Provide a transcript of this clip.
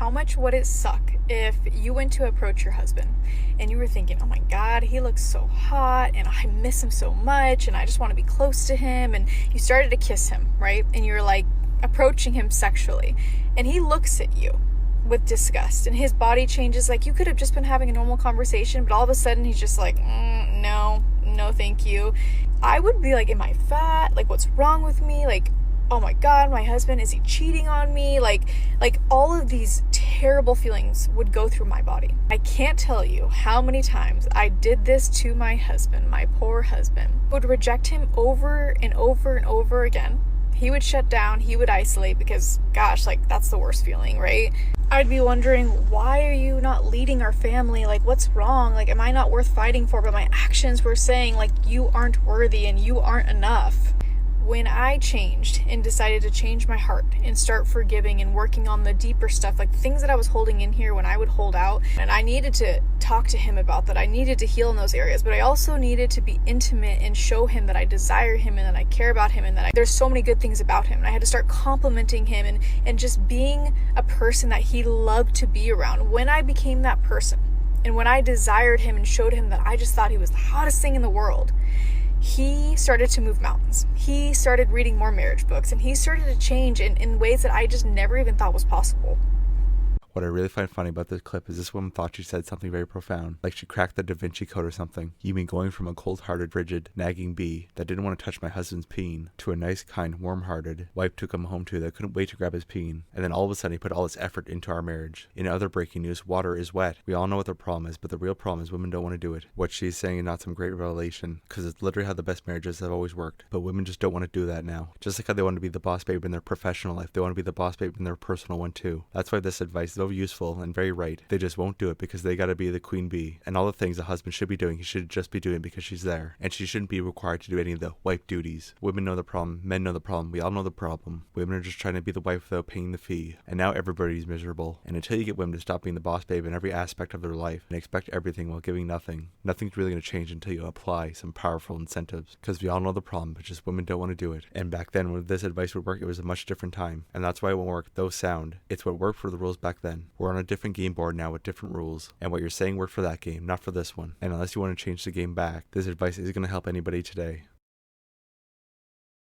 how much would it suck if you went to approach your husband and you were thinking, oh my God, he looks so hot and I miss him so much and I just want to be close to him, and you started to kiss him, right? And you're like approaching him sexually, and he looks at you with disgust and his body changes. Like, you could have just been having a normal conversation, but all of a sudden he's just like, no, thank you. I would be like, am I fat? Like, what's wrong with me? Like, oh my God, my husband, is he cheating on me? Like all of these terrible feelings would go through my body. I can't tell you how many times I did this to my husband, my poor husband. I would reject him over and over and over again. He would shut down, he would isolate, because gosh, like, that's the worst feeling, right? I'd be wondering, why are you not leading our family? Like, what's wrong? Like, am I not worth fighting for? But my actions were saying, like, you aren't worthy and you aren't enough. When I changed and decided to change my heart and start forgiving and working on the deeper stuff, like the things that I was holding in here when I would hold out, and I needed to talk to him about that. I needed to heal in those areas, but I also needed to be intimate and show him that I desire him and that I care about him and that there's so many good things about him. And I had to start complimenting him and just being a person that he loved to be around. When I became that person and when I desired him and showed him that I just thought he was the hottest thing in the world, he started to move mountains. He started reading more marriage books, and he started to change in ways that I just never even thought was possible. What I really find funny about this clip is this woman thought she said something very profound, like she cracked the Da Vinci Code or something. You mean going from a cold-hearted, rigid, nagging bee that didn't want to touch my husband's peen to a nice, kind, warm-hearted wife took him home to that couldn't wait to grab his peen, and then all of a sudden he put all this effort into our marriage. In other breaking news, water is wet. We all know what the problem is, but the real problem is women don't want to do it. What she's saying is not some great revelation, because it's literally how the best marriages have always worked. But women just don't want to do that now. Just like how they want to be the boss babe in their professional life, they want to be the boss babe in their personal one too. That's why this advice is so useful and very right. They just won't do it because they gotta be the queen bee. And all the things a husband should be doing, he should just be doing because she's there. And she shouldn't be required to do any of the wife duties. Women know the problem. Men know the problem. We all know the problem. Women are just trying to be the wife without paying the fee. And now everybody's miserable. And until you get women to stop being the boss babe in every aspect of their life and expect everything while giving nothing, nothing's really going to change until you apply some powerful incentives. Because we all know the problem, but just women don't want to do it. And back then, when this advice would work, it was a much different time. And that's why it won't work, though sound. It's what worked for the rules back then. We're on a different game board now with different rules, and what you're saying worked for that game, not for this one. And unless you want to change the game back, this advice isn't going to help anybody today.